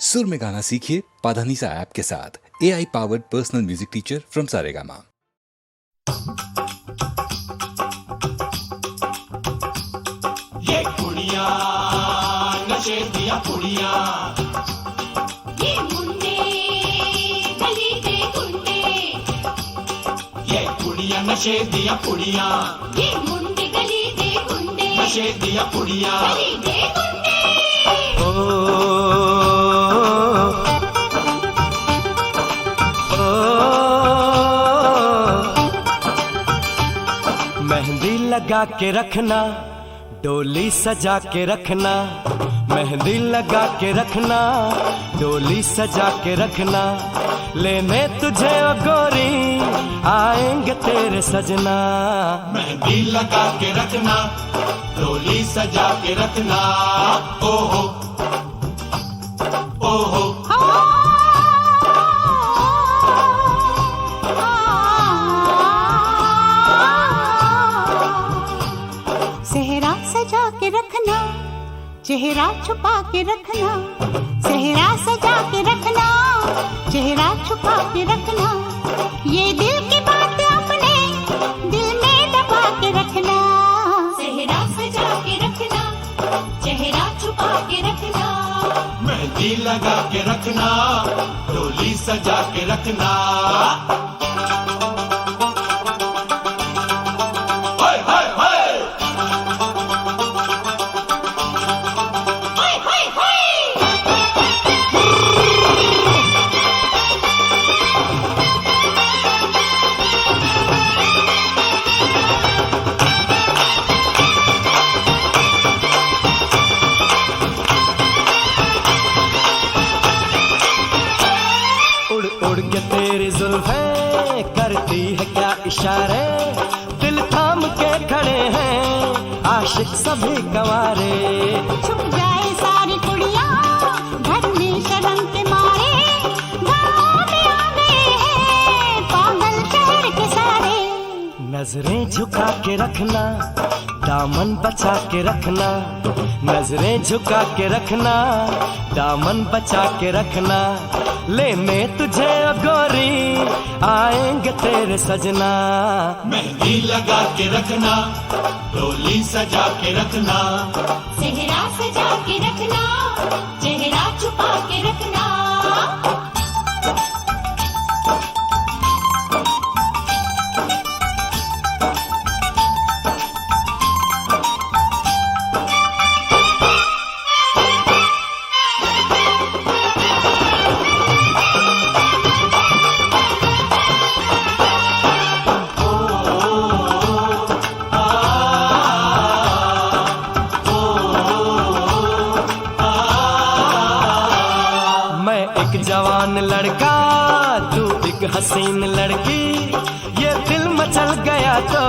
सुर में गाना सीखिए पाधानीसा ऐप के साथ। AI powered personal music teacher from Saregama. ये कुड़ियाँ नशे दिया कुड़ियाँ, ये मुंडे गली के गुंडे, ये कुड़ियाँ नशे दिया कुड़ियाँ, ये मुंडे गली के गुंडे, नशे दिया कुड़ियाँ। गली के गुंडे। मेहंदी लगा के रखना, डोली सजा के रखना, मेहंदी लगा के रखना, डोली सजा के रखना, लेने तुझे ओ गोरी आएंगे तेरे सजना। मेहंदी लगा के रखना, डोली सजा के रखना, ओहो ओहो। सेहरा सजा के रखना, चेहरा छुपा के रखना, सेहरा सजा के रखना, चेहरा छुपा के रखना, ये दिल की बात अपने दिल में दबा के रखना। सेहरा सजा के रखना, चेहरा छुपा के रखना, मेहंदी लगा के रखना, डोली सजा के रखना। हाय हाय हाय, हाय हाय हाय। उड़ उड़ के तेरी जुल्फें करती है क्या इशारे, दिल थाम के खड़े हैं आशिक सभी गंवारे। छुप जाए सारी कुड़ियाँ घर में शर्म के मारे, गाँव में आ गए हैं पागल शहर के सारे। नजरें झुका के रखना, दामन बचा के रखना, नजरें झुका के रखना, दामन बचा के रखना, लेने तुझे ओ गोरी आएंगे तेरे सजना। मेहंदी लगा के रखना, डोली सजा के रखना, सेहरा सजा के रखना, चेहरा छुपा के रखना। मैं एक जवान लड़का, तू एक हसीन लड़की, ये दिल मचल गया तो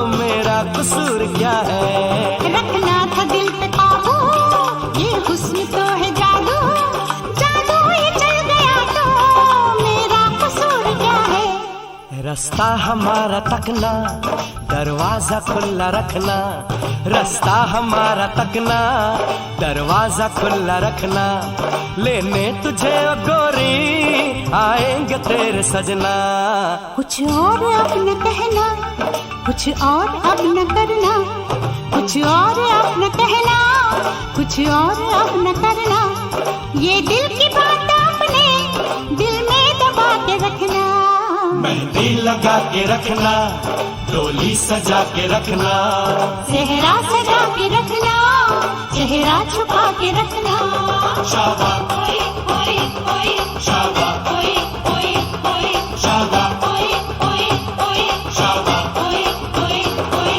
मेरा कसूर क्या है। रखना था दिल पे काबू, ये हुस्न तो है जादू, जादू ये चल गया तो मेरा कसूर क्या है। रास्ता हमारा तकना, दरवाजा खुला रखना, रास्ता हमारा तकना, दरवाजा खुला रखना, लेने तुझे ओ गोरी आएंगे तेरे सजना। कुछ और अब न कहना, कुछ और अब न करना, कुछ और अब न कहना, कुछ और अब न करना, ये दिल की बात अपने दिल में दबा के रखना। मेहंदी लगा के रखना, डोली सजा के रखना, सेहरा सजा के रखना, चेहरा छुपा के रखना। शाबा ओए ओए ओए, शाबा ओए ओए ओए, शाबा ओए ओए ओए, शाबा। ओए ओए ओए।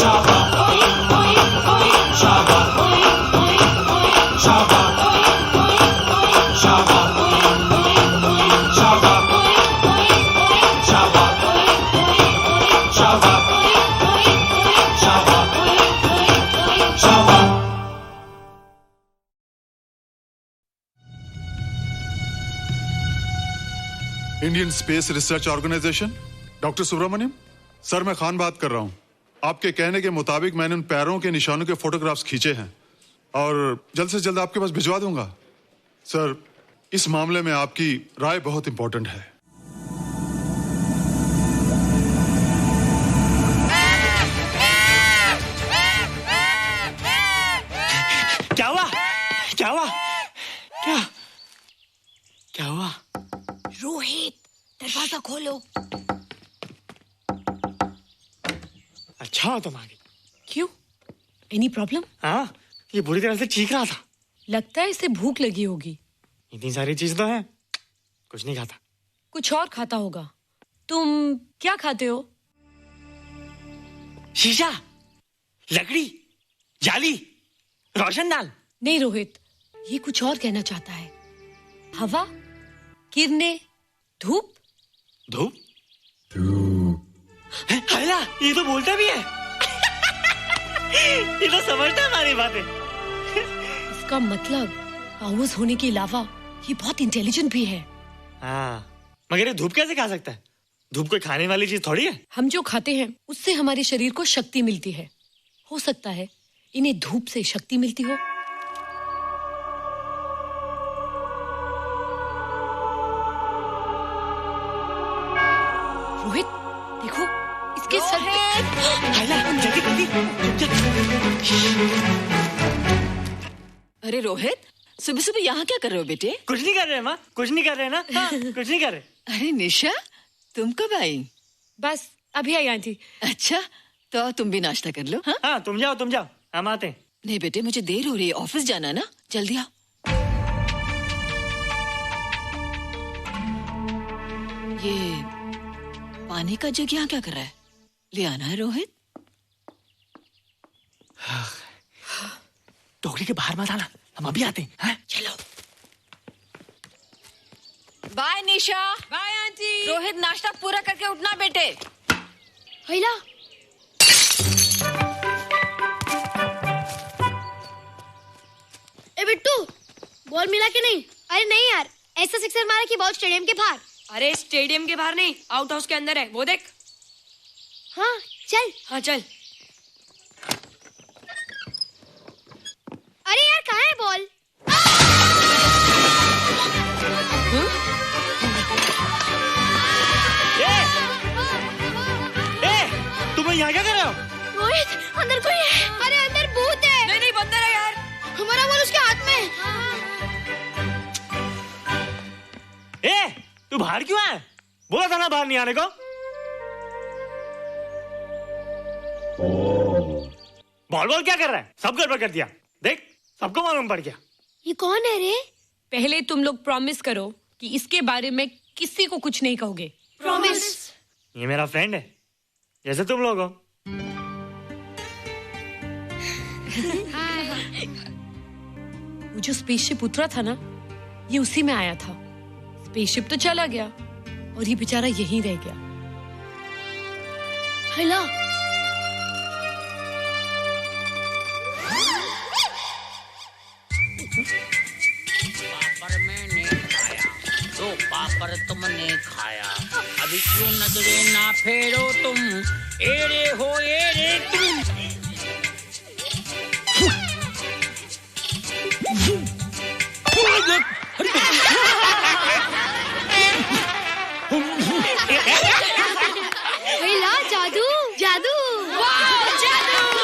शाबा ओए ओए ओए, शाबा ओए ओए ओए, शाबा ओए ओए ओए, शाबा ओए ओए ओए, शाबा ओए ओए ओए, शाबा ओए ओए ओए, शाबा ओए ओए ओए, शाबा ओए ओए ओए। शाबा। Indian Space Research Organization, Dr. Subramaniam. Sir मैं खान बात कर रहा हूँ। आपके कहने के मुताबिक मैंने उन पैरों के निशानों के फोटोग्राफ्स खींचे हैं और जल्द से जल्द आपके पास भिजवा दूंगा। सर इस मामले में आपकी राय बहुत इंपॉर्टेंट है। क्या हुआ? क्या हुआ? क्या क्या हुआ? रोहित, दरवाजा खोलो। अच्छा हो तुम आ गई। क्यों? Any problem? हाँ, ये बुरी तरह से चीख रहा था। लगता है इसे भूख लगी होगी। इतनी सारी चीज तो है, कुछ नहीं खाता। कुछ और खाता होगा। तुम क्या खाते हो? शीशा, लकड़ी, जाली, रोशनदान। नहीं रोहित, ये कुछ और कहना चाहता है। हवा, किरणें, धूप। धूप? हैला, ये तो बोलता भी है। ये तो समझता है हमारी बातें। इसका मतलब पावर्स होने के अलावा ये बहुत इंटेलिजेंट भी है। हाँ, मगर ये धूप कैसे खा सकता है? धूप कोई खाने वाली चीज थोड़ी है। हम जो खाते हैं उससे हमारे शरीर को शक्ति मिलती है। हो सकता है इन्हें धूप से शक्ति मिलती हो। रोहित, देखो इसके सर पे। जल्दी जल्दी। अरे रोहित, सुबह सुबह यहाँ क्या कर रहे हो बेटे? कुछ नहीं कर रहे माँ, कुछ नहीं कर रहे ना। हाँ, कुछ नहीं कर रहे। अरे निशा, तुम कब आई? बस अभी आई आंटी। अच्छा, तो तुम भी नाश्ता कर लो। हाँ, हाँ तुम जाओ, हम आते हैं। नहीं बेटे, मुझे देर हो रही है, ऑफिस जाना ना, जल्दी आओ। ये पानी का जग यहाँ क्या कर रहा है? ले आना है रोहित। टोकरी के बाहर मत आना, हम अभी आते हैं। हाँ? चलो। Bye Nisha. Bye aunty. Rohit, नाश्ता पूरा करके उठना बेटे। हैला, ए बिट्टू, बॉल मिला कि नहीं? अरे नहीं यार, ऐसा सिक्सर मारा कि बॉल स्टेडियम के बाहर। अरे स्टेडियम के बाहर नहीं, आउट हाउस के अंदर है, वो देख। हाँ चल। हाँ चल। अरे यार कहाँ है बॉल? तुम यहाँ क्या कर रहे हो? रोहित, अंदर कोई है। अरे अंदर भूत है। नहीं बंदर है यार। हमारा बॉल उसके हाथ में। तू बाहर क्यों है? बोला था ना बाहर नहीं आने को। बॉल क्या कर रहा है? सब गड़बड़ कर दिया। देख, सबको मालूम पड़ गया। ये कौन है रे? पहले तुम लोग प्रॉमिस करो कि इसके बारे में किसी को कुछ नहीं कहोगे। प्रॉमिस। ये मेरा फ्रेंड है, जैसे तुम लोग हो। वो जो स्पेसशिप उतरा था ना, ये उसी में आया था। स्पेसशिप तो चला गया और ये बेचारा यहीं रह गया। हैला, पापड़ मैंने खाया तो पापड़ तुमने खाया, अभी क्यों नजरे ना फेरो तुम, एरे हो एरे तुम। हैला, जादू जादू। वाह, जादू।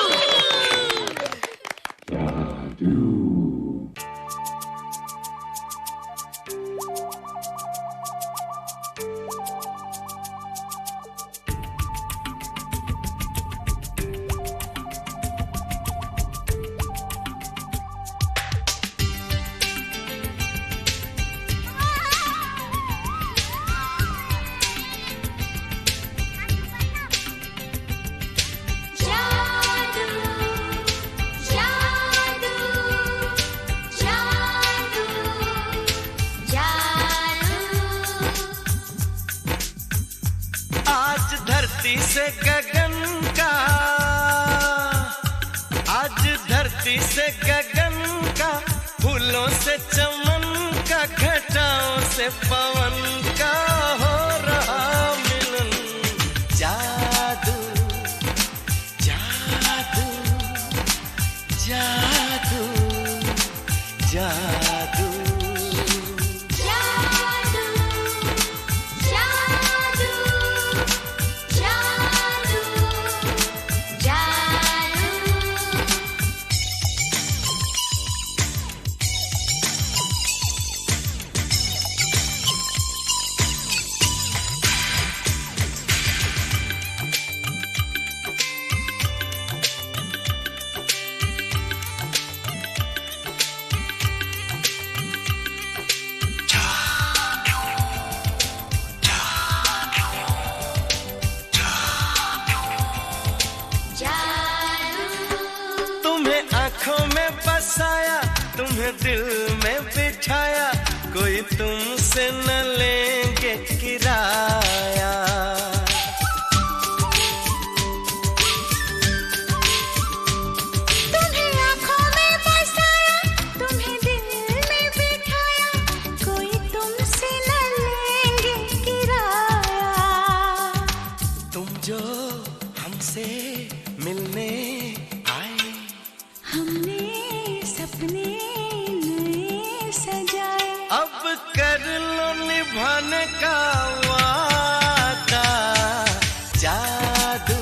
धरती से गगन का, आज धरती से गगन का, फूलों से चमन का, घटाओं से पवन का हो रहा मिलन। जादू दिल में बिठाया, कोई तुमसे न लेंगे किराया। तुम्हें आँखों में बसाया, तुम्हें दिल में बिठाया, कोई तुमसे न लेंगे किराया। तुम जो हमसे मिलने आए, हमने सपने नए सजाए, अब कर लो निभाने का वादा। जादू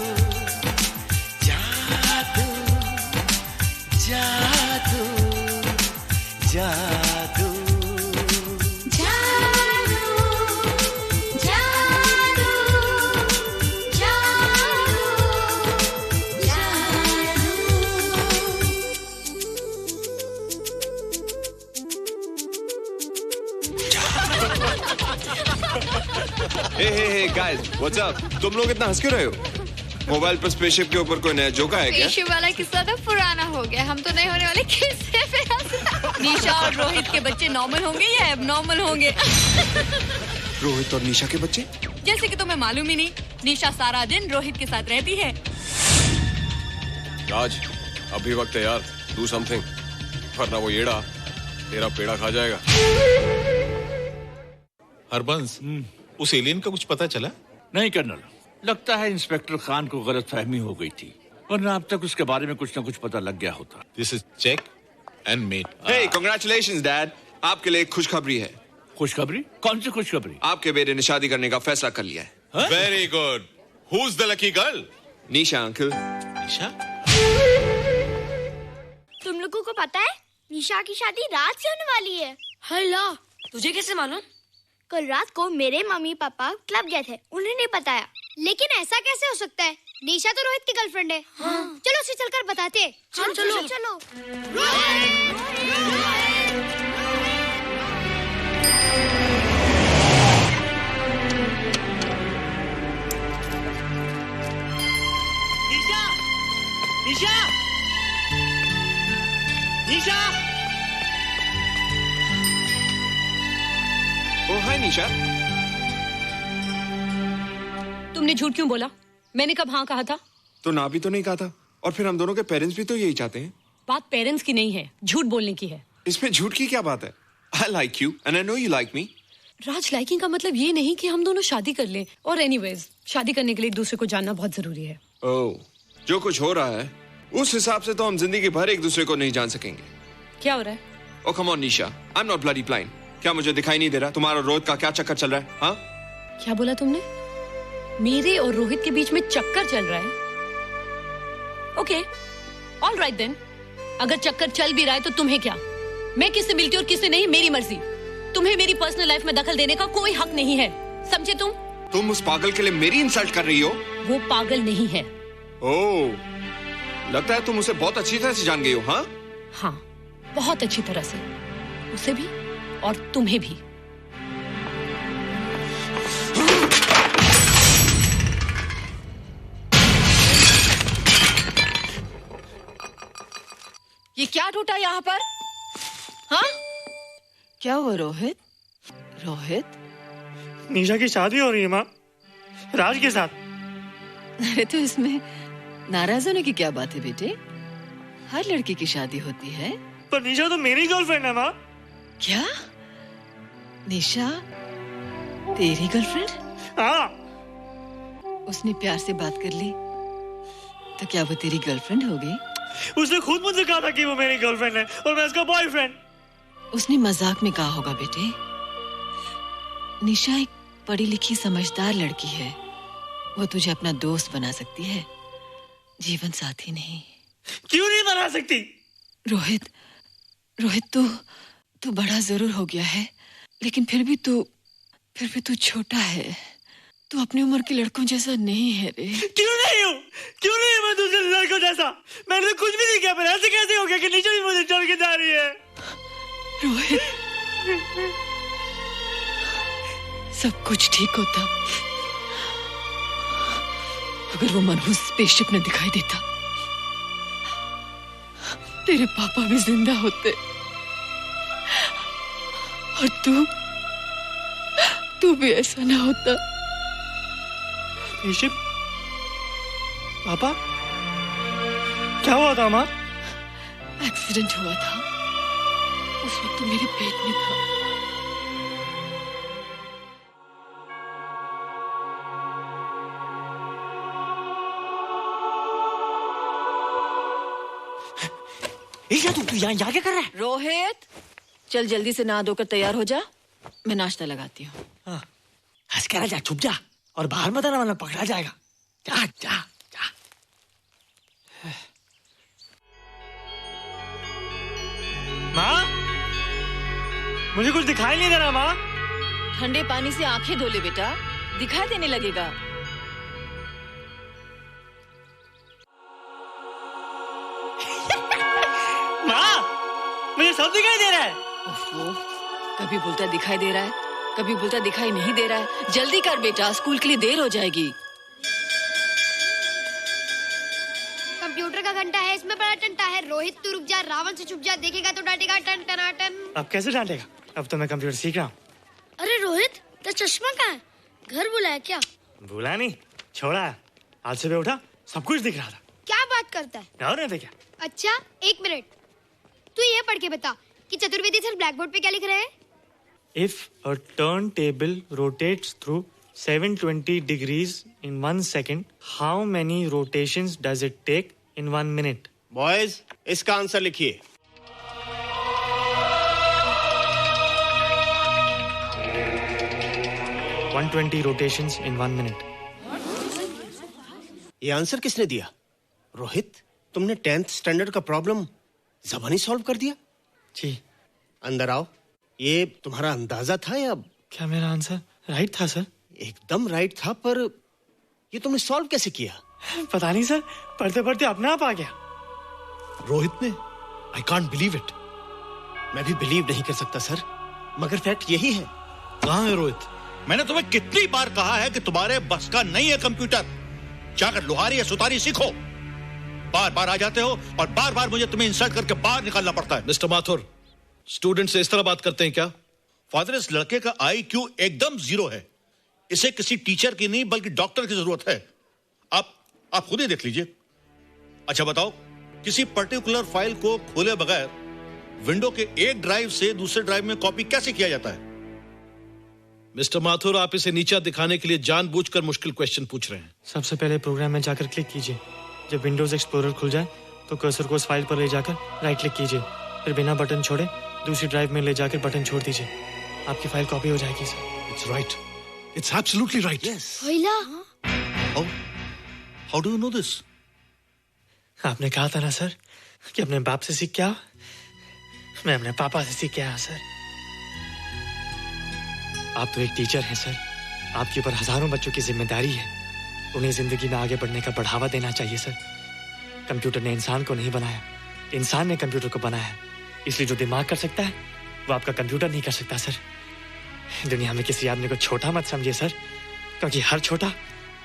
जादू जादू जादू जादू जादू हे गाइस, व्हाट्स अप? तुम लोग इतना हंस क्यों रहे हो? मोबाइल पर स्पेसशिप के ऊपर कोई नया जोक है क्या? स्पेसशिप वाला किस्सा तो पुराना हो गया, हम तो नहीं होने वाले किस्से पे हंसना। निशा और रोहित के बच्चे नॉर्मल होंगे या एबनॉर्मल होंगे? रोहित और निशा के बच्चे? जैसे कि तुम्हें मालूम ही नहीं, निशा सारा दिन रोहित के साथ रहती है। राज, अभी वक्त है यार, डू समथिंग, वरना वो येड़ा तेरा पेड़ा खा जाएगा। हरबंस, उस एलियन का कुछ पता चला? नहीं कर्नल, लगता है इंस्पेक्टर खान को गलतफहमी हो गई थी, वरना अब तक उसके बारे में कुछ न कुछ पता लग गया होता। This is check and mate. Hey, congratulations dad, आपके लिए एक खुशखबरी है। खुशखबरी? कौन सी खुशखबरी? आपके बेटे ने शादी करने का फैसला कर लिया है। Very good. Who is the lucky girl? Nisha uncle. Nisha? तुम लोगों को पता है निशा की शादी रात से होने वाली है। हल्ला, तुझे कैसे मालूम? कल रात को मेरे मम्मी पापा क्लब गए थे, उन्हें नहीं बताया। लेकिन ऐसा कैसे हो सकता है? निशा तो रोहित की गर्लफ्रेंड है। हाँ। चलो उसे चलकर बताते हैं। चलो चलो। निशा निशा निशा। ओ हाय निशा। तुमने झूठ क्यों बोला? मैंने कब हाँ कहा था? तो ना भी तो नहीं कहा था, और फिर हम दोनों के पेरेंट्स भी तो यही चाहते हैं। बात पेरेंट्स की नहीं है, झूठ बोलने की है। इसमें झूठ की क्या बात है? I like you and I know you like me. Raj, liking का मतलब ये नहीं कि हम दोनों शादी कर लें। और एनीवेज, शादी करने के लिए एक दूसरे को जानना बहुत जरूरी है। ओह, जो कुछ हो रहा है उस हिसाब से तो हम जिंदगी भर एक दूसरे को नहीं जान सकेंगे। क्या हो रहा है? Oh come on Nisha, I am not bloody blind. क्या मुझे दिखाई नहीं दे रहा तुम्हारा रोहित का क्या चक्कर चल रहा है? हाँ, क्या बोला तुमने? मेरे और रोहित के बीच में चक्कर चल रहा है? Okay, all right then. अगर चक्कर चल भी रहा है तो तुम्हें क्या? मैं किससे मिलती हूँ और किससे नहीं, मेरी मर्जी। तुम्हें मेरी पर्सनल लाइफ में दखल देने का कोई हक नहीं है, समझे तुम? तुम उस पागल के लिए मेरी इंसल्ट कर रही हो? वो पागल नहीं है। ओह, लगता है तुम उसे बहुत अच्छी तरह से जान गई हो। हाँ हाँ, बहुत अच्छी तरह से, उसे भी और तुम्हें भी। ये क्या टूटा यहाँ पर? हाँ, क्या हुआ रोहित? रोहित, निशा की शादी हो रही है माँ, राज के साथ। अरे तो इसमें नाराज होने की क्या बात है बेटे? हर लड़की की शादी होती है। पर निशा तो मेरी गर्लफ्रेंड है माँ। क्या? निशा तेरी गर्लफ्रेंड? हाँ। उसने प्यार से बात कर ली तो क्या वो तेरी गर्लफ्रेंड हो गई? उसने खुद मुझे कहा था कि वो मेरी गर्लफ्रेंड है और मैं उसका बॉयफ्रेंड। उसने मजाक में कहा होगा बेटे। निशा एक पढ़ी लिखी समझदार लड़की है, वो तुझे अपना दोस्त बना सकती है, जीवन साथी नहीं। क्यों नहीं बना सकती? रोहित, रोहित तू बड़ा जरूर हो गया है, लेकिन फिर भी तू छोटा है। तू अपनी उम्र के लड़कों जैसा नहीं है रे। क्यों नहीं हूँ? क्यों नहीं मैं दूसरे लड़कों जैसा? मैंने तो कुछ भी नहीं किया, पर ऐसे कैसे हो गया कि निशा भी मुझे छोड़ के जा रही है? रोहित, सब कुछ ठीक होता अगर वो मनहूस स्पेसशिप न दिखाई देता। तेरे पापा भी जिंदा होते और तू भी ऐसा ना होता। ऋषभ, पापा क्या हुआ था माँ? एक्सीडेंट हुआ था, उस वक्त तो मेरे पेट में था। तू यहाँ क्या कर रहा है? रोहित, चल जल्दी से नहा धोकर तैयार हो जा, मैं नाश्ता लगाती हूँ। हंस कर जा, छुप जा और बाहर मत आना वरना पकड़ा जाएगा। जा जा जा। माँ, मुझे कुछ दिखाई नहीं दे रहा माँ। ठंडे पानी से आंखें धो ले बेटा, दिखाई देने लगेगा। माँ, मुझे सब दिखाई दे रहा है। कभी बोलता दिखाई दे रहा है, कभी बोलता दिखाई नहीं दे रहा है। जल्दी कर बेटा, स्कूल के लिए देर हो जाएगी। कंप्यूटर का घंटा है, इसमें बड़ा टंटा है। रोहित तू रुक जा, रावण से छुप जा, देखेगा तो डांटेगा टन टनाटन। अब कैसे डांटेगा? अब तो मैं कंप्यूटर सीख रहा हूँ। अरे रोहित, तेरा चश्मा कहाँ है? घर बुलाया क्या? भूला नहीं, छोड़ा। आज सुबह उठा, सब कुछ दिख रहा था। क्या बात करता है? और नहीं तो क्या? अच्छा, एक मिनट, तू ये पढ़ के बता कि चतुर्वेदी सर ब्लैक बोर्ड पे क्या लिख रहे हैं? If a turntable rotates through 720 degrees in 1 second, how many rotations does it take in 1 minute? Boys, इसका आंसर लिखिए। One 120 rotations in 1 minute. ये आंसर किसने दिया? रोहित, तुमने 10th स्टैंडर्ड का प्रॉब्लम ज़बानी सॉल्व कर दिया? जी। अंदर आओ। ये तुम्हारा अंदाजा था या? क्या मेरा आंसर राइट था सर? एकदम राइट था, पर ये तुमने सॉल्व कैसे किया? पता नहीं सर, पढ़ते पढ़ते अपने आप आ गया। रोहित ने? I can't believe it. मैं भी बिलीव नहीं कर सकता सर, मगर फैक्ट यही है। कहाँ है रोहित? मैंने तुम्हें कितनी बार कहा है कि तुम्हारे बस का नहीं है कंप्यूटर। जाकर लोहारी या सुतारी सीखो। बार बार आ जाते हो और बार बार मुझे तुम्हें इंसल्ट करके बाहर निकालना पड़ता है। मिस्टर माथुर, स्टूडेंट से इस तरह बात करते हैं क्या? फादर, इस लड़के का IQ एकदम 0 है। इसे किसी टीचर की नहीं बल्कि डॉक्टर की जरूरत है। आप खुद ही देख लीजिए। अच्छा बताओ, किसी पर्टिकुलर फाइल को खोले बगैर विंडो के एक ड्राइव से दूसरे ड्राइव में कॉपी कैसे किया जाता है? मिस्टर माथुर, आप इसे नीचा दिखाने के लिए जानबूझकर मुश्किल क्वेश्चन पूछ रहे हैं। सबसे पहले प्रोग्राम में जाकर क्लिक कीजिए। जब विंडोज एक्सप्लोरर खुल जाए तो कर्सर को उस फाइल पर ले जाकर राइट क्लिक कीजिए, फिर बिना बटन छोड़े दूसरी ड्राइव में ले जाकर बटन छोड़ दीजिए। आपकी फाइल कॉपी हो जाएगी sir. It's right, it's absolutely right. How do you know this? आपने कहा था ना सर कि अपने बाप से सीख के आओ। मैं अपने पापा से सीख के आया सर। आप तो एक टीचर हैं सर, आपके ऊपर हजारों बच्चों की जिम्मेदारी है। उन्हें जिंदगी में आगे बढ़ने का बढ़ावा देना चाहिए सर। कंप्यूटर ने इंसान को नहीं बनाया, इंसान ने कंप्यूटर को बनाया है। इसलिए जो दिमाग कर सकता है वो आपका कंप्यूटर नहीं कर सकता सर। दुनिया में किसी आदमी को छोटा मत समझिए सर, क्योंकि हर छोटा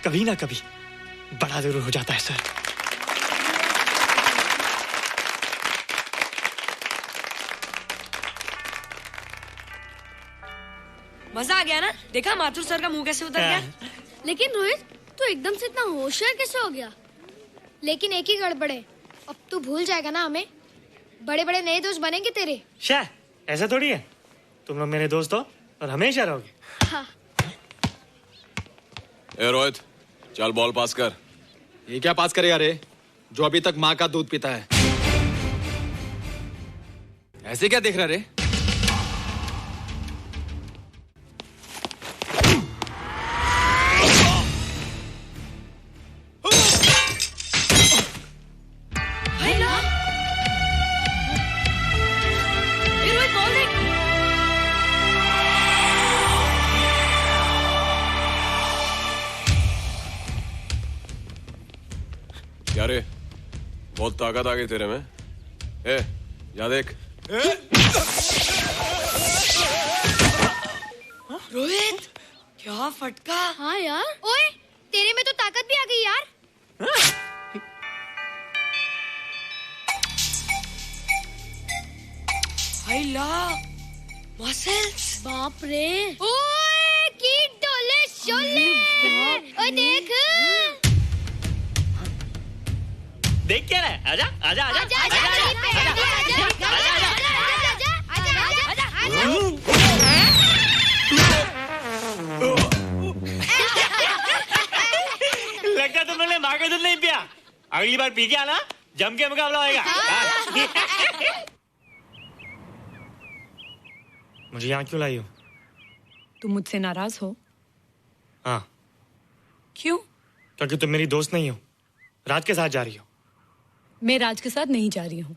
कभी ना कभी बड़ा जरूर हो जाता है सर। मजा आ गया ना? देखा माथुर सर का मुंह कैसे उतर गया? लेकिन रोहित, तू एकदम से इतना होशियार कैसे हो गया? लेकिन एक ही गड़बड़ है, अब तू भूल जाएगा ना हमें। बड़े बड़े नए दोस्त बनेंगे तेरे। शाह, ऐसा थोड़ी है। तुम लोग मेरे दोस्त हो और हमेशा रहोगे। हाँ। ए रोहित, चल बॉल पास कर। ये क्या पास करेगा रे, जो अभी तक माँ का दूध पीता है? ऐसे क्या देख रहा रे? क्या रे, बहुत ताकत आ गई तेरे में। ए, जा देख। रोहित, क्या फटका। हाँ यार, ओए तेरे में तो ताकत भी आ गई यार। हाय ला, मसल्स। बाप रे। ओए कीट डोले शोले। ओए देख। देख क्या रहा है? आजा आजा आजा आजा आजा लगता तुम लोगों ने माँ का दूध नहीं पिया। अगली बार पी के आना, जम के मुकाबला होएगा। मुझे यहाँ क्यों लाई हो? तुम मुझसे नाराज हो? हाँ। क्यों? क्योंकि तुम मेरी दोस्त नहीं हो, राज के साथ जा रही हो। मैं राज के साथ नहीं जा रही हूँ।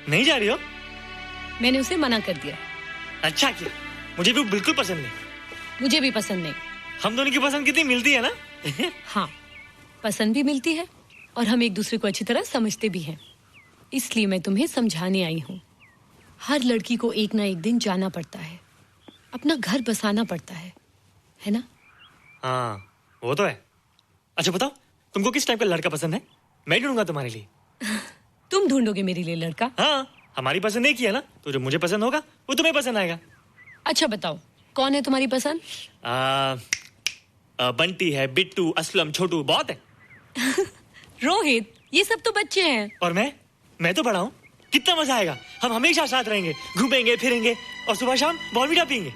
नहीं जा रही हो? मैंने उसे मना कर दिया। अच्छा किया, मुझे भी बिल्कुल पसंद नहीं। मुझे भी पसंद नहीं। हम दोनों की पसंद कितनी मिलती है ना? हाँ, पसंद भी मिलती है और हम एक दूसरे को अच्छी तरह समझते भी हैं। इसलिए मैं तुम्हें समझाने आई हूँ। हर लड़की को एक ना एक दिन जाना पड़ता है, अपना घर बसाना पड़ता है ना? हाँ, वो तो है। अच्छा बताओ, तुमको किस टाइप का लड़का पसंद है? मैं ढूंढूंगा तुम्हारे लिए। तुम ढूंढोगे मेरे लिए लड़का? हाँ, हमारी पसंद एक ही है ना, तो जो मुझे पसंद होगा वो तुम्हें पसंद आएगा। अच्छा बताओ, कौन है तुम्हारी पसंद? बंटी है, बिट्टू, असलम, छोटू, बहुत है। रोहित, ये सब तो बच्चे हैं। और मैं तो बड़ा हूँ। कितना मजा आएगा, हम हमेशा साथ रहेंगे, घूमेंगे फिरेंगे और सुबह शाम बॉर्नवीटा पीएंगे।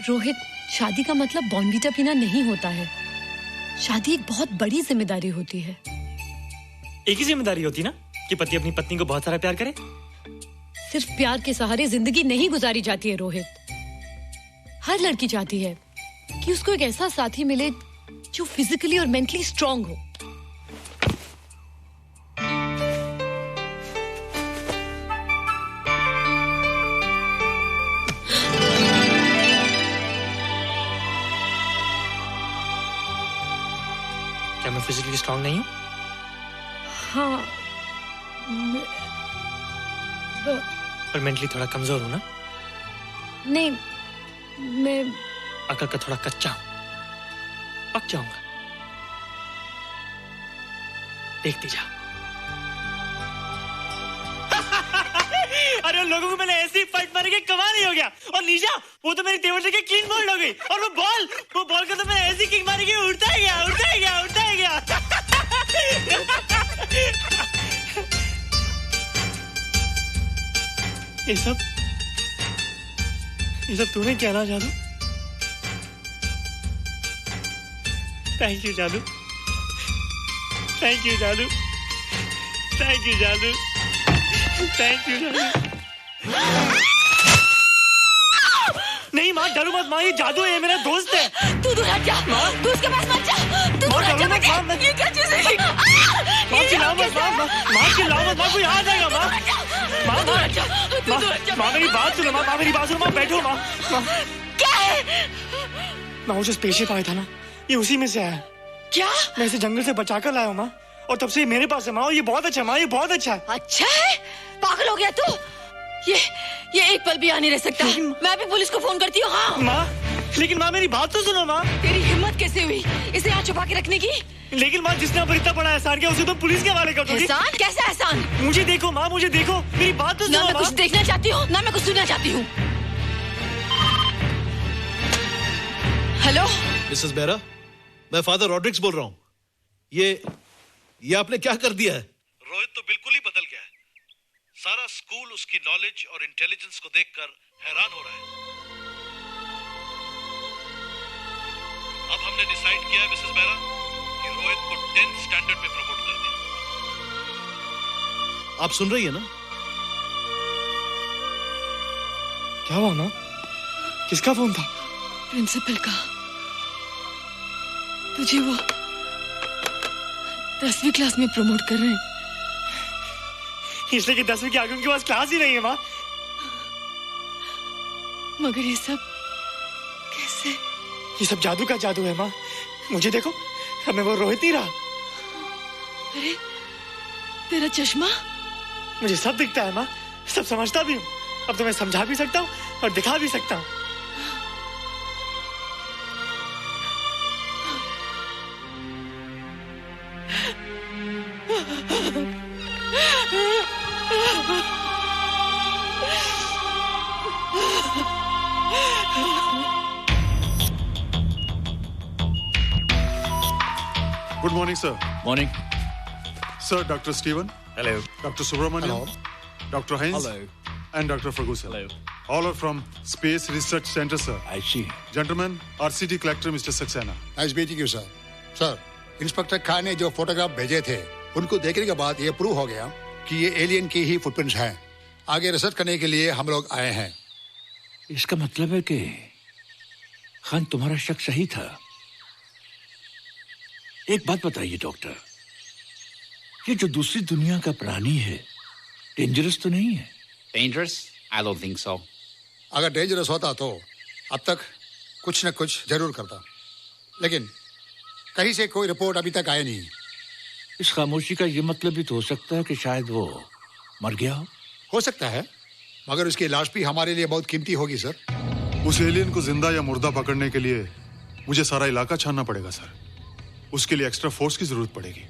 रोहित, शादी का मतलब बॉर्नवीटा पीना नहीं होता है। शादी एक बहुत बड़ी जिम्मेदारी होती है। एक ही जिम्मेदारी होती ना कि पति अपनी पत्नी को बहुत सारा प्यार करे। सिर्फ प्यार के सहारे जिंदगी नहीं गुजारी जाती है रोहित। हर लड़की चाहती है कि उसको एक ऐसा साथी मिले जो फिजिकली और मेंटली स्ट्रांग हो। क्या मैं फिजिकली स्ट्रांग नहीं हूँ? हाँ, पर मेंटली थोड़ा कमजोर हूँ ना? नहीं, मैं अकल का थोड़ा कच्चा हूँ, पक जाऊंगा। देखती जाओ। अरे लोगों को मैंने ऐसी फाइट मारी कि कमाल ही हो गया। और निशा, वो तो मेरी टेबल से क्लीन बोल्ड हो गई। और वो बॉल को तो मैंने ऐसी किक मारी कि उड़ता ही गया, उड़ता ही गया, उड़ता ही गया। ये सब तूने क्या ना जादू? थैंक यू जादू, थैंक यू जादू, थैंक यू जादू, थैंक यू जादू। नहीं माँ, डरो मत माँ, ये जादू है, ये मेरा दोस्त है। तू दूर हट जा, तू उसके पास मत जा। तू दूर हट जा बेटे। ये क्या चीज़ है? माँ चिल्लाओ मत, माँ चिल्लाओ मत, माँ कोई आ जाएगा। माँ दूर हट जा, माँ मेरी बात सुनो, माँ मेरी बात सुनो, माँ बैठो। माँ क्या है? माँ वो जो स्पेसशिप आया था ना, ये उसी में से आया। क्या? मैं इसे जंगल से बचा कर लाया हूँ माँ, और तब से ये मेरे पास है माँ। और ये बहुत अच्छा है माँ, ये बहुत अच्छा है। अच्छा है? पागल हो गया तू? ये एक पल भी यहाँ नहीं रह सकता। मैं अभी पुलिस को फोन करती हूँ। हाँ माँ, लेकिन माँ मेरी बात तो सुनो माँ। तेरी हिम्मत कैसे हुई इसे यहाँ छुपा के रखने की? लेकिन माँ, जिसने पर इतना बड़ा एहसान किया उसे तो पुलिस के हवाले कर दोगी। एहसान? कैसा एहसान? मुझे देखो माँ, मुझे देखो, मेरी बात तो सुनो। ना मैं कुछ देखना चाहती हूँ, ना मैं कुछ सुनना चाहती हूँ। हेलो मिसेस बेरा, मैं फादर रॉड्रिक्स बोल रहा हूँ। ये आपने क्या कर दिया है? रोहित तो बिल्कुल ही बदल गया है। सारा स्कूल उसकी नॉलेज और इंटेलिजेंस को देखकर हैरान हो रहा है। अब हमने डिसाइड किया है मिसेस बेरा कि रोहित को 10th स्टैंडर्ड में प्रमोट कर दें। आप सुन रही है ना? क्या हुआ माँ? किसका फोन था? प्रिंसिपल का। तुझे वो 10वीं क्लास में प्रमोट कर रहे हैं। इसलिए कि 10वीं के आगे उनके पास क्लास ही नहीं है माँ। मगर ये सब कैसे? ये सब जादू का जादू है माँ। मुझे देखो, अब मैं वो रोहित नहीं रहा। अरे तेरा चश्मा? मुझे सब दिखता है माँ, सब समझता भी हूँ। अब तो मैं समझा भी सकता हूँ और दिखा भी सकता हूँ। Good morning, sir. Morning. Sir, Dr. Steven. Hello. Dr. Subramanian. Hello. Dr. Heinz. Hello. And Dr. Ferguson. Hello. All are from Space Research Center, sir. I see. Gentlemen, RCT collector Mr. Saxena. Nice meeting you sir. Sir, inspector Khan ने जो photograph भेजे थे उनको देखने के बाद ये prove हो गया कि ये एलियन की ही फुटप्रिंट्स हैं। आगे रिसर्च करने के लिए हम लोग आए हैं। इसका मतलब है कि खान तुम्हारा शक सही था। एक बात बताइए डॉक्टर, ये जो दूसरी दुनिया का प्राणी है डेंजरस तो नहीं है? Dangerous? I don't think so. अगर डेंजरस होता तो अब तक कुछ न कुछ जरूर करता, लेकिन कहीं से कोई रिपोर्ट अभी तक आई नहीं। इस खामोशी का ये मतलब भी तो हो सकता है कि शायद वो मर गया हो सकता है, मगर उसकी लाश भी हमारे लिए बहुत कीमती होगी सर। उस एलियन को जिंदा या मुर्दा पकड़ने के लिए मुझे सारा इलाका छानना पड़ेगा सर। उसके लिए एक्स्ट्रा फोर्स की जरूरत पड़ेगी।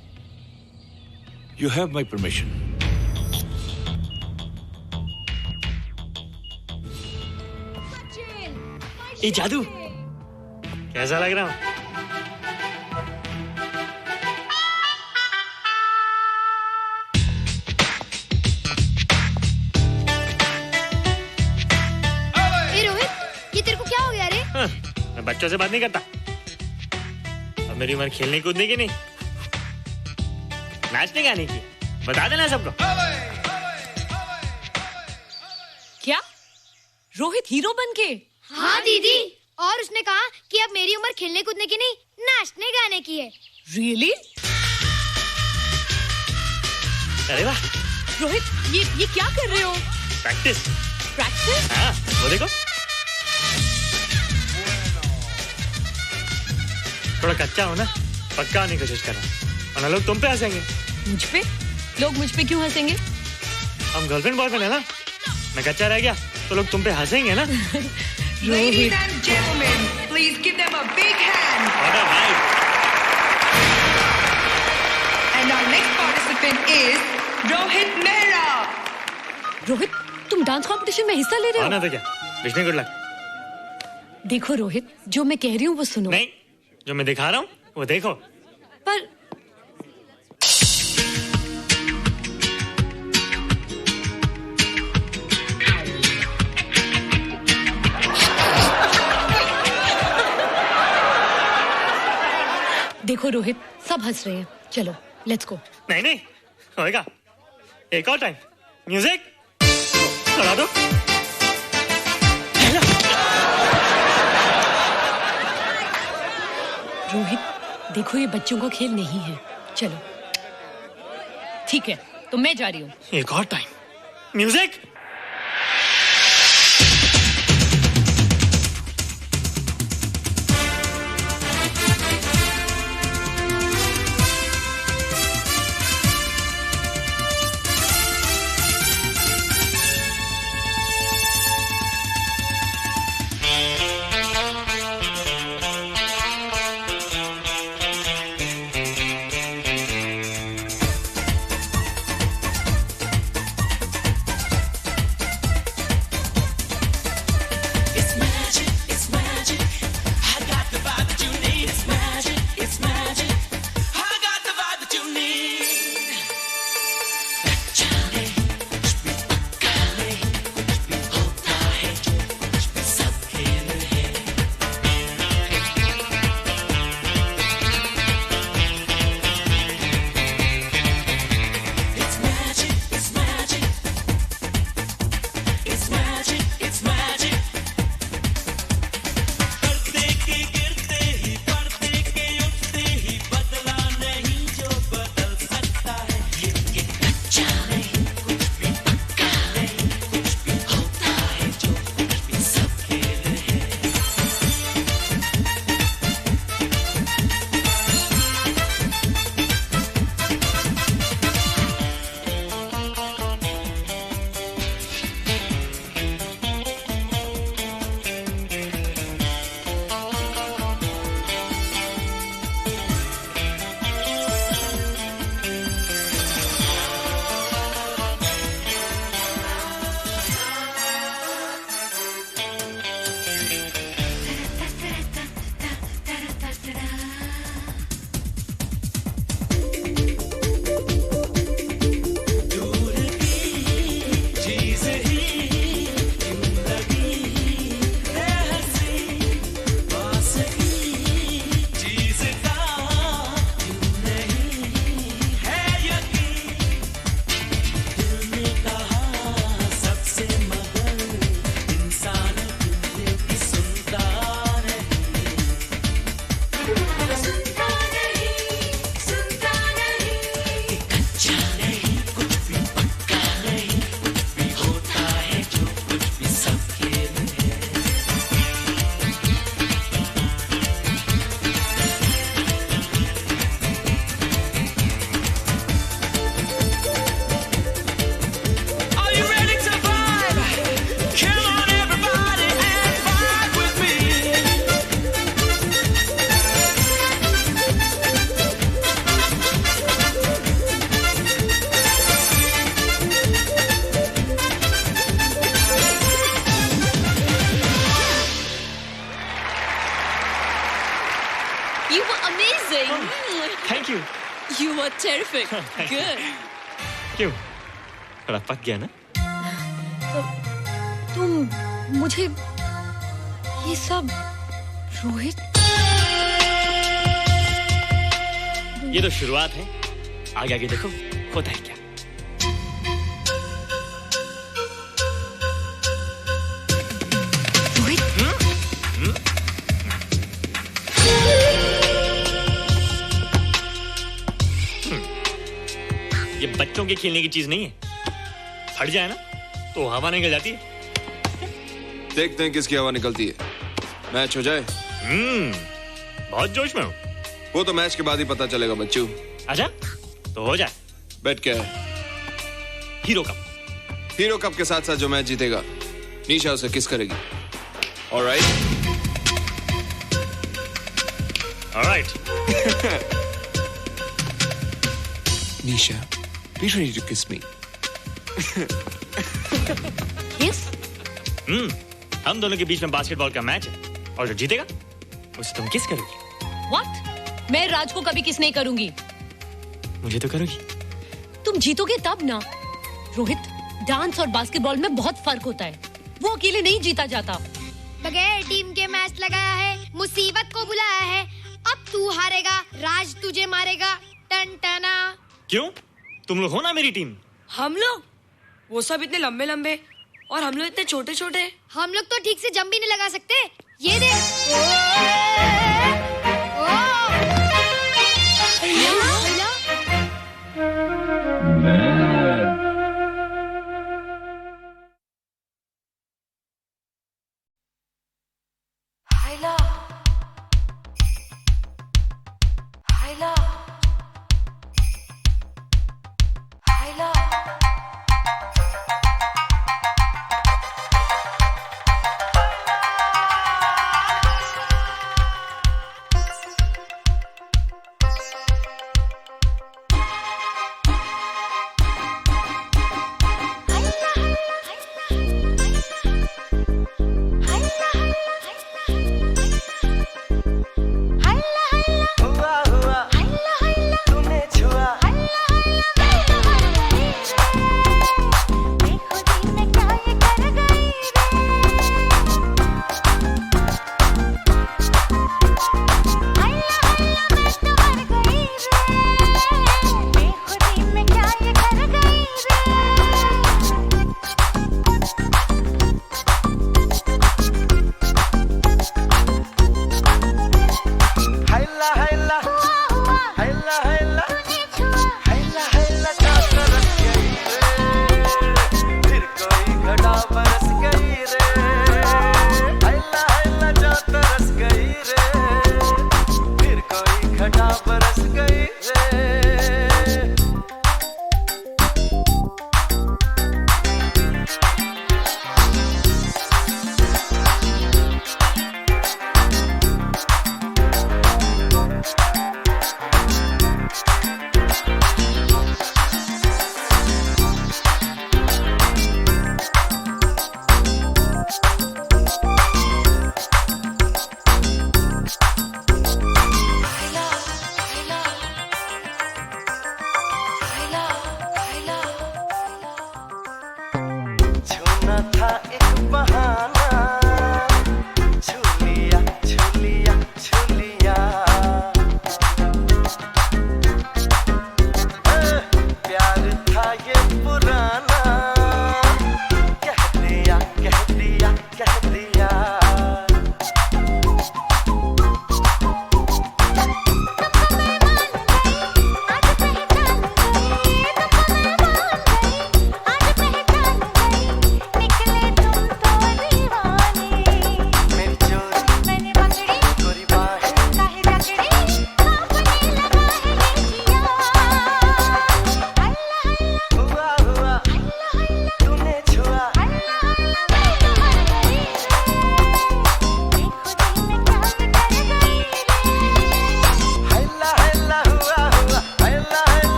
You have my permission. ये जादू कैसा लग रहा हूँ? रोहित, ये तेरे को क्या हो गया रे? मैं बच्चों से बात नहीं करता। अब मेरी उम्र खेलने कूदने की नहीं, नाचने गाने की। बता देना सबको। क्या रोहित हीरो बन के? हाँ दीदी, और उसने कहा कि अब मेरी उम्र खेलने कूदने की नहीं, नाचने गाने की है। Really? अरे वाह रोहित, ये क्या कर रहे हो? प्रैक्टिस। प्रैक्टिस? हाँ, वो देखो। थोड़ा कच्चा हो ना, पक्का होने की कोशिश कर रहा, वरना लोग तुम पे हंसेंगे। मुझ पे? लोग मुझ पे क्यों हंसेंगे? हम गर्लफ्रेंड बॉयफ्रेंड है ना, मैं कच्चा रह गया तो लोग तुम पे हंसेंगे ना। Ladies and gentlemen, please give them a big hand. And our next participant is Rohit Mehra. Rohit, तुम डांस कंपटीशन में हिस्सा ले रहे हो? ना तो क्या, विश मी गुड लक। देखो रोहित, जो मैं कह रही हूँ वो सुनो। नहीं, जो मैं दिखा रहा हूँ वो देखो। पर देखो रोहित, सब हंस रहे हैं। चलो लेट्स गो। नहीं नहीं होएगा, एक और टाइम। म्यूजिक चला दो। रोहित देखो, ये बच्चों का खेल नहीं है। चलो ठीक है, तो मैं जा रही हूँ। एक और time. Music. You were terrific. Good. क्यों? थोड़ा पक गया ना? तुम मुझे ये सब रोहित, ये तो शुरुआत है, आगे आगे देखो होता है क्या। ये बच्चों के खेलने की चीज नहीं है, फट जाए ना तो हवा निकल जाती है। देखते हैं किसकी हवा निकलती है। मैच हो जाए। बहुत जोश में हूँ। वो तो मैच के बाद ही पता चलेगा बच्चू। अच्छा तो हो जाए। बेट क्या है? Hero cup. हीरो कप के साथ साथ जो मैच जीतेगा निशा उसे किस करेगी। Alright. Nisha, be ready to kiss me. Kiss? हम दोनों के बीच में बास्केटबॉल का मैच है और जो जीतेगा उसे तुम किस करोगी। What? मैं राज को कभी किस नहीं करूंगी। मुझे तो करोगी। तुम जीतोगे तब ना। रोहित, डांस और बास्केटबॉल में बहुत फर्क होता है, वो अकेले नहीं जीता जाता। बगैर टीम के मैच लगाया है, मुसीबत को बुलाया है, अब तू हारेगा, राज तुझे मारेगा। टन टना। क्यों? तुम लोग हो ना मेरी टीम। हम लोग? वो सब इतने लंबे लंबे और हम लोग इतने छोटे छोटे। हम लोग तो ठीक से जंप भी नहीं लगा सकते। ये देख।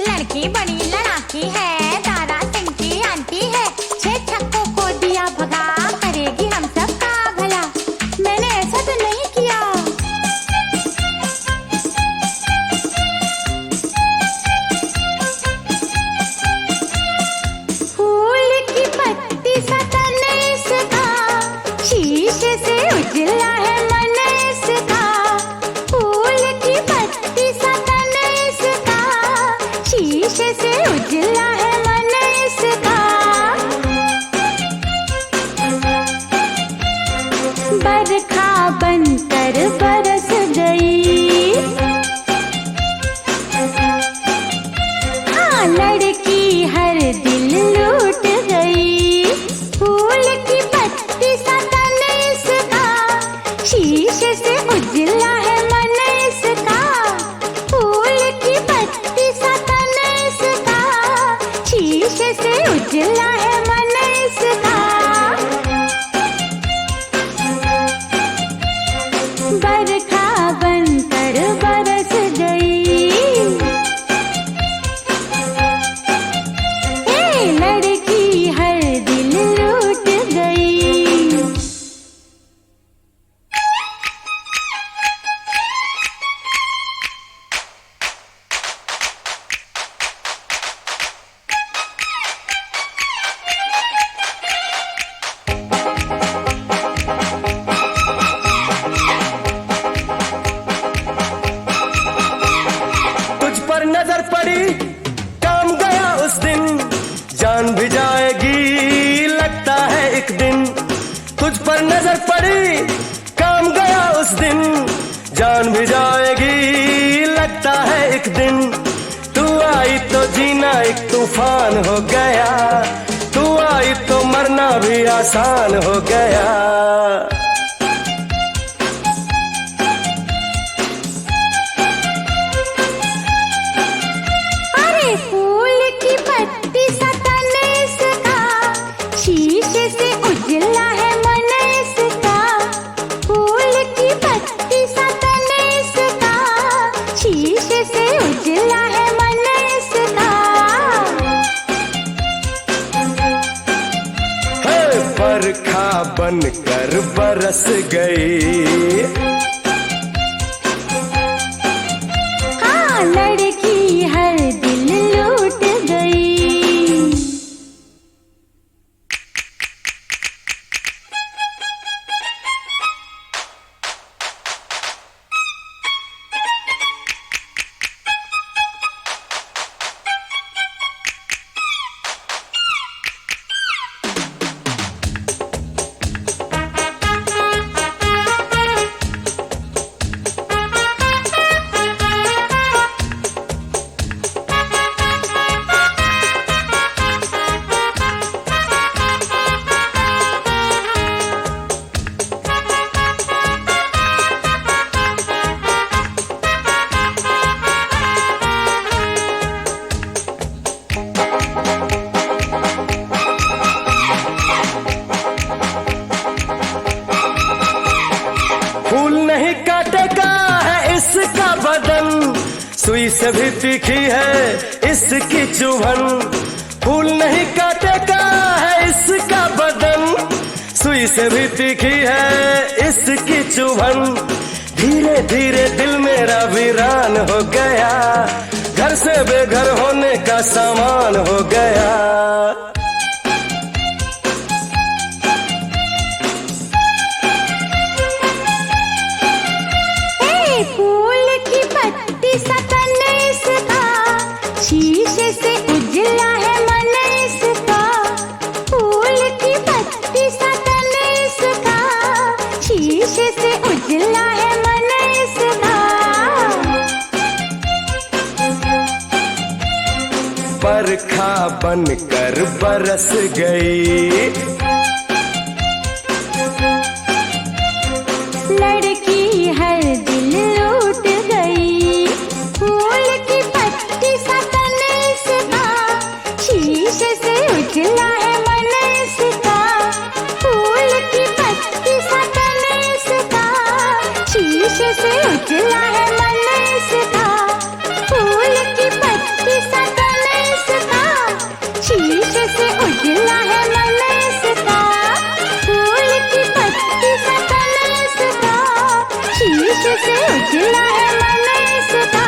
लड़की बड़ी लड़ाकी है, तारा सिंह की आंटी है, 6 छक्कों को दिया भगा, करेगी हम सब का भला। मैंने ऐसा तो नहीं किया। फूल की पत्ती सा तन इसका, शीशे से उजला है मन इसका। फूल की पत्ती सा तन इसका, शीशे से उजला है मन इसका। बरखा बनकर बरस गई, हाँ लड़की हर दिल लूट गई। फूल की पत्ती सा तन इसका, शीशे से उजला है मन इसका। फूल की पत्ती सा तन इसका, शीशे से उजला है मन इसका। बरखा बनकर बरस गई, ए लड़की हर दिल लूट गई। तुझ पर नजर पड़ी, काम गया उस दिन, जान भी जाएगी लगता है एक दिन। तुझ पर नजर पड़ी, काम गया उस दिन, जान भी जाएगी लगता है एक दिन। तू आई तो जीना एक तूफान हो गया, तू आई तो मरना भी आसान हो गया। अरे फूल की पत्ती सा तन इसका, शीशे से उजला है मन इसका। फूल की पत्ती सा तन इसका, शीशे से उजला है मन इसका। है बरखा बनकर बरस गई, हाँ लड़की हर दिल लूट गई। फूल नहीं काटेगा है इसका बदन, सुई से भी तीखी है इसकी चुभन। फूल नहीं काटेगा है इसका बदन, सुई से भी तीखी है इसकी चुभन। धीरे धीरे दिल मेरा वीरान हो गया, घर से बेघर होने का सामान हो गया। ए फूल की बरखा बनकर बरस गई। लड़की हर दिल लूट गई, फूल की पत्ती सा तन इसका, शीशे से उजला है मन इसका। फूल की पत्ती सा तन इसका, शीशे से उजला है मन इसका। फूल की पत्ती सा तन इसका, शीशे से उजला है मन इसका। फूल की पत्ती सा तन इसका, शीशे से उजला है मन इसका।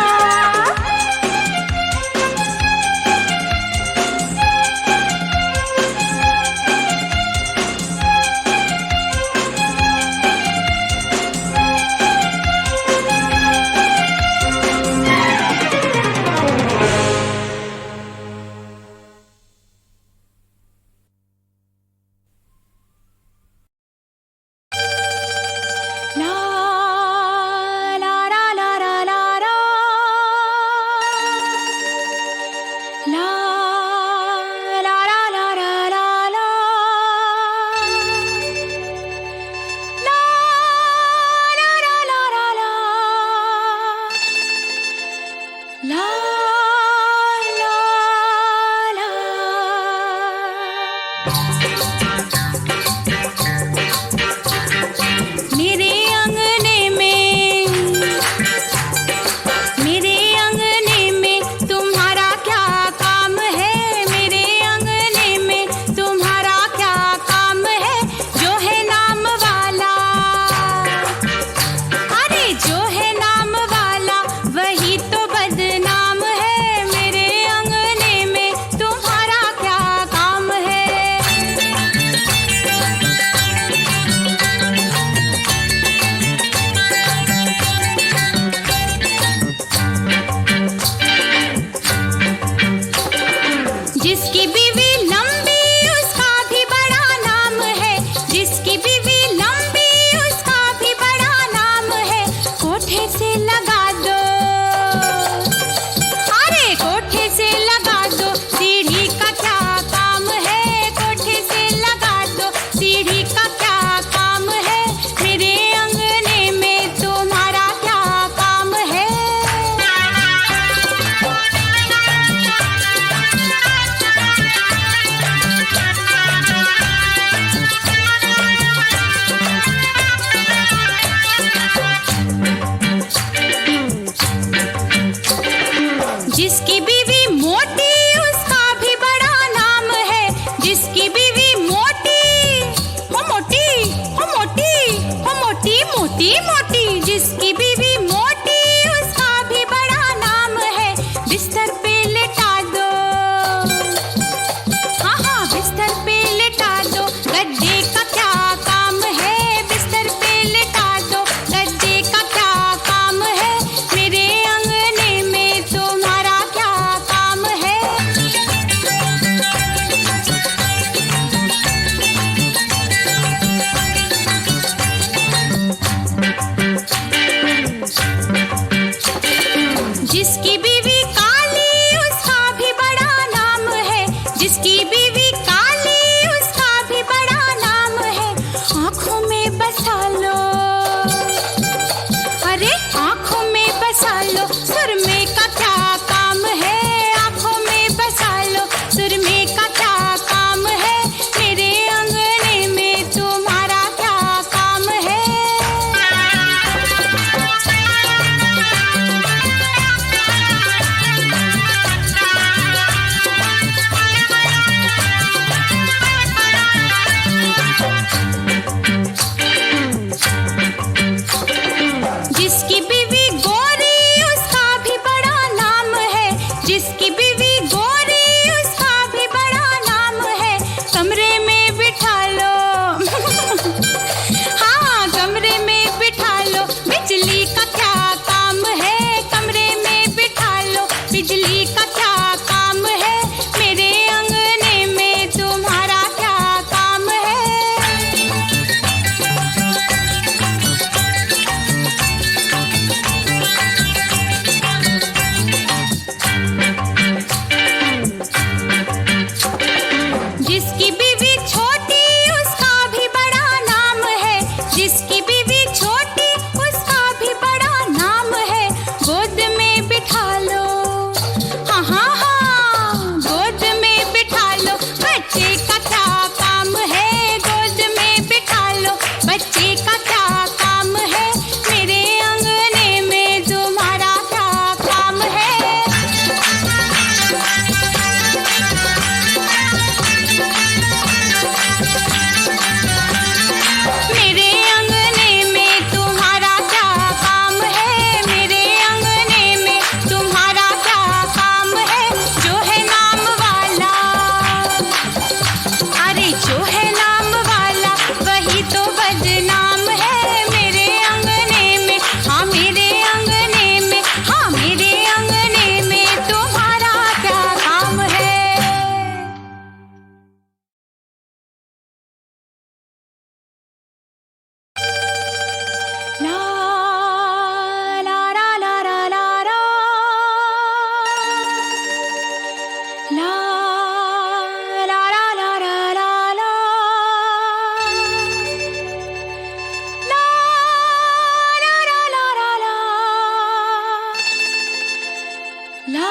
ला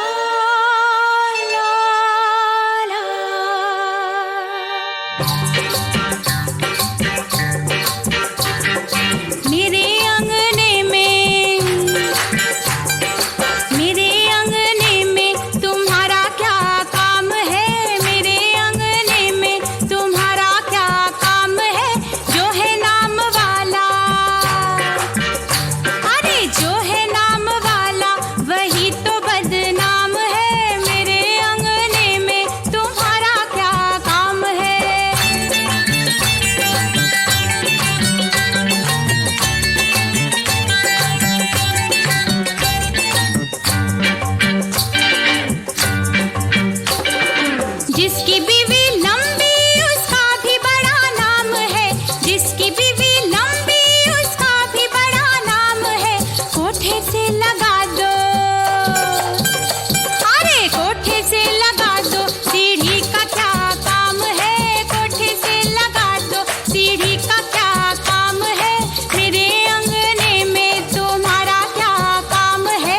ला ला। मेरे अंगने में तुम्हारा क्या काम है? मेरे अंगने में तुम्हारा क्या काम है? जो है नाम वाला, अरे जो है नाम वाला वही तो बदनाम है। मेरे अंगने में तुम्हारा क्या काम है? जिसकी बीवी लंबी उसका भी बड़ा नाम है। जिसकी बीवी लंबी उसका भी बड़ा नाम है। कोठे से लगा दो, अरे कोठे से लगा दो, सीढ़ी का क्या काम है? कोठे से लगा दो, सीढ़ी का क्या काम है? मेरे अंगने में तुम्हारा क्या काम है?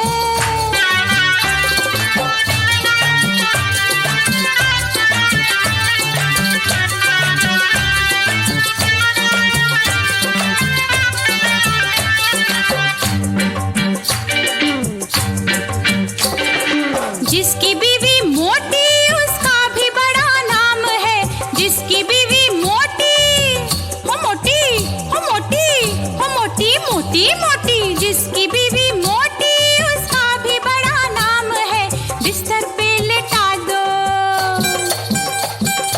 जिसकी बीवी मोटी उसका भी बड़ा नाम है। जिसकी बीवी मोटी, हो मोटी, हो मोटी, हो मोटी मोटी मोटी। जिसकी बीवी मोटी उसका भी बड़ा नाम है। बिस्तर पे लेटा दो,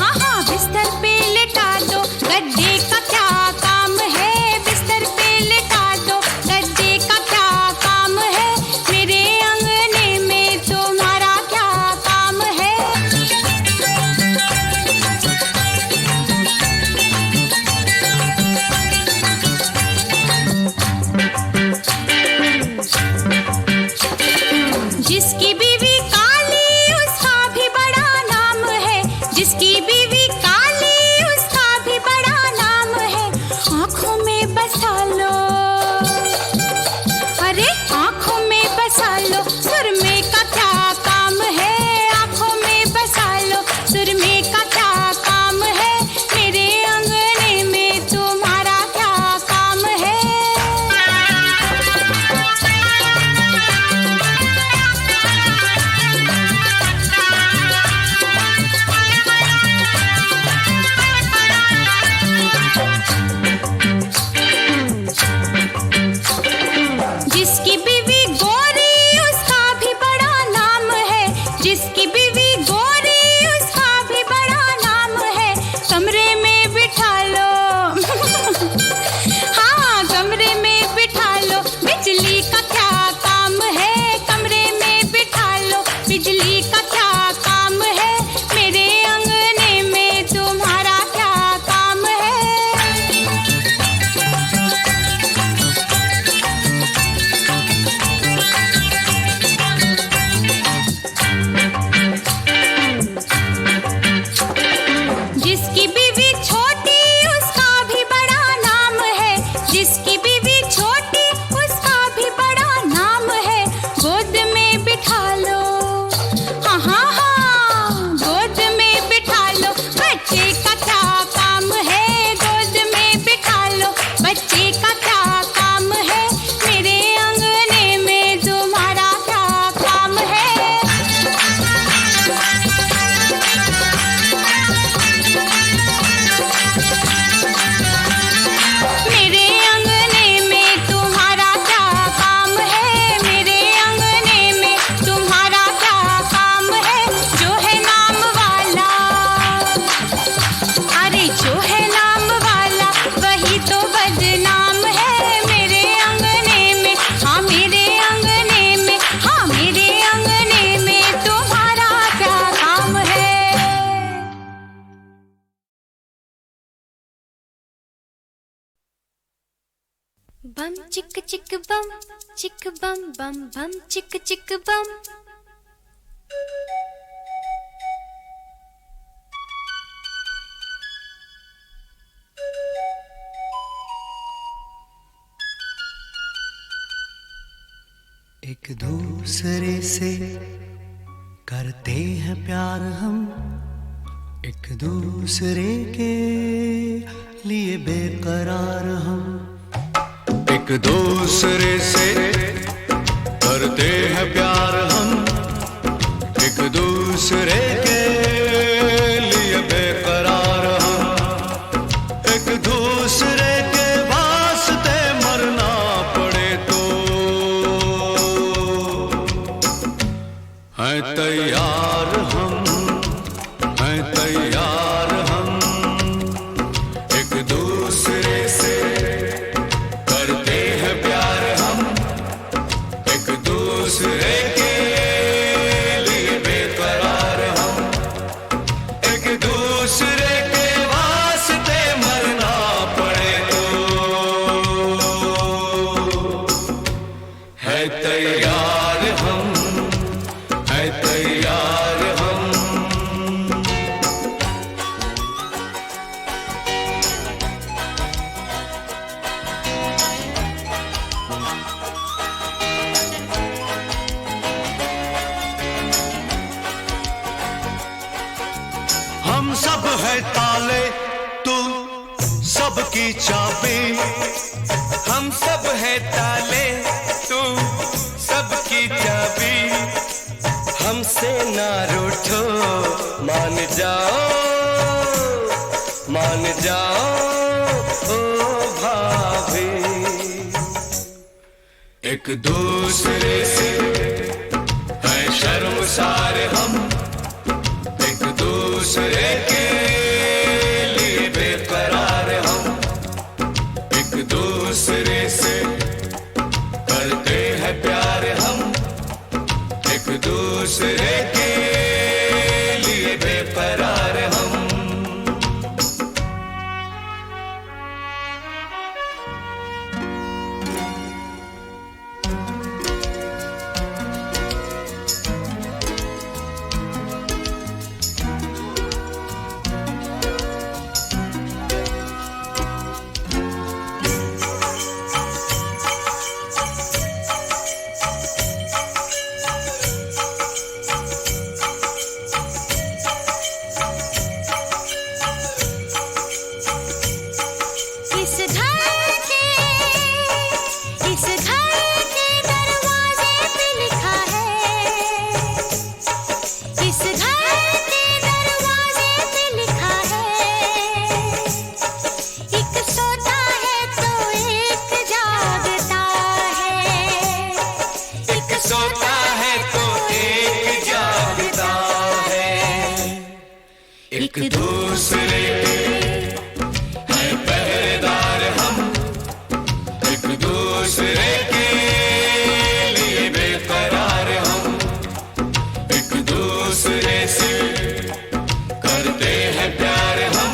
हाँ हाँ बिस्तर पे लेटा दो, गद्दे का क्या काम है? बिस्तर पे लेटा दो, गद्दे का क्या काम है? मेरे अंगने में तुम्हारा क्या काम है? जिसकी बीवी काली उसका भी बड़ा नाम है। जिसकी बीवी काली उसका भी बड़ा नाम है। आँखों में बसा लो, अरे आँखों में बसा लो, सुरमे का क्या काम है? आँखों में बसा लो, सुरमे का क्या काम है? मेरे अंगने में तुम्हारा क्या काम है? जिसकी बीवी गोरी उसका भी बड़ा नाम है। जिसकी बीवी गोरी उसका भी बड़ा नाम है। कमरे में बिठा लो, हाँ कमरे में बिठा लो, बिजली का क्या काम है? कमरे में बिठा लो, बिजली का क्या काम है? मेरे अंगने में तुम्हारा क्या काम है? जिसकी बीवी छोटी उसका भी बड़ा नाम है। जिसकी बीवी छोटी उसका भी बड़ा नाम है। गोद में बिठा लो, हाँ हाँ हाँ गोद में बिठा लो, बच्चे का क्या काम है? गोद में बिठा लो, बच्चे का क्या काम है? मेरे अंगने में तुम्हारा क्या काम है? मेरे अंगने में तुम्हारा क्या काम है? मेरे अंगने में तुम्हारा क्या काम है? जो है नाम वाला, अरे जो है नाम वाला वही तो बदनाम है। मेरे अंगने में, हाँ मेरे अंगने में, हाँ मेरे अंगने में तुम्हारा क्या काम है? बम चिक चिक बम बम बम चिक चिक बम। एक दूसरे से करते हैं प्यार हम एक दूसरे के लिए बेकरार हम, एक दूसरे से करते हैं प्यार हम एक दूसरे के लिए बेकरार हम, एक दूसरे के वास्ते मरना पड़े तो हैं तैयार हम, हैं तैयार हम एक दूसरे से करते हैं प्यार हम एक दूसरे के लिए बेकरार हम, एक दूसरे के वास्ते मरना पड़े तो है तैयार हम, है तैयार हम। हम सब है ताले तू सबकी चाबी, हम सब है ताले तू सबकी चाबी, हमसे ना रूठो मान जाओ ओ भाभी, एक दूसरे से है शर्मसार हम एक दूसरे के लिए बेकरार हम, एक दूसरे से करते हैं प्यार हम एक दूसरे के लिए बेकरार हम। एक दूसरे के हैं पहरेदार हम एक दूसरे के लिए बेकरार हम एक दूसरे से करते हैं प्यार हम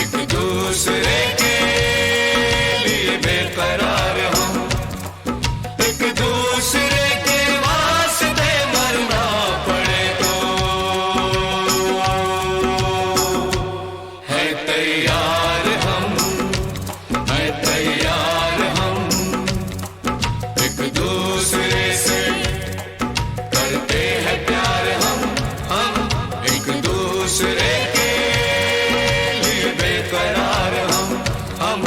एक दूसरे के लिए बेकरार हम एक दूसरे के वास्ते मरना पड़े तो है तैयार हम एक दूसरे से करते हैं प्यार हम एक दूसरे के लिए बेकरार हम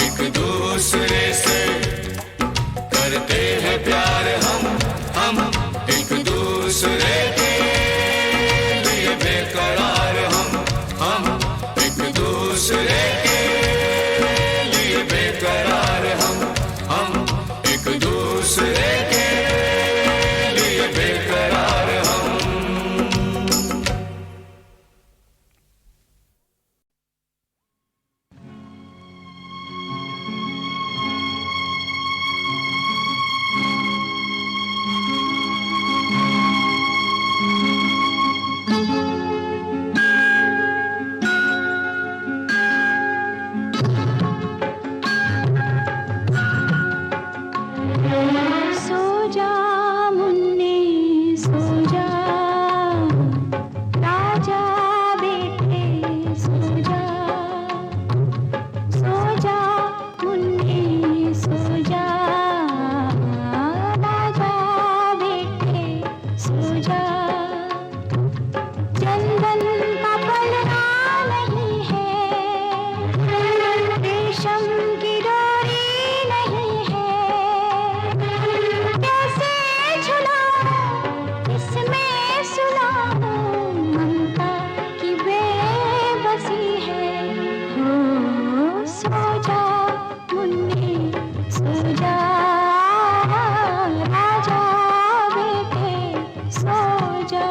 एक दूसरे से करते हैं प्यार हम एक दूसरे के लिए बेकरार हम एक दूसरे के लिए बेकरार हम एक दूसरे के लिए बेकरार हम। सो जा मुन्ने सो जा राजा बेटे सो जा मुन्ने सो जा राजा बेटे सो जा। चंदन का पलना नहीं है, रेशम की डोरी नहीं है, कैसे झुलाऊं इसमें सुलाऊं ममता की बेबसी है। हो सो जा मुन्नी सो जा, राजा बेटे सो जा।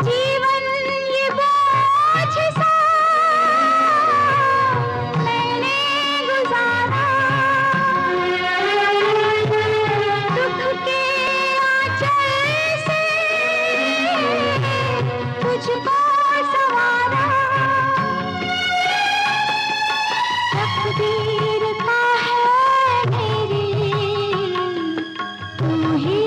जीवन ये बोझ सा मैंने गुजारा, दुख के आंचल से तुझको संवारा। तकदीर का है मेरी तू ही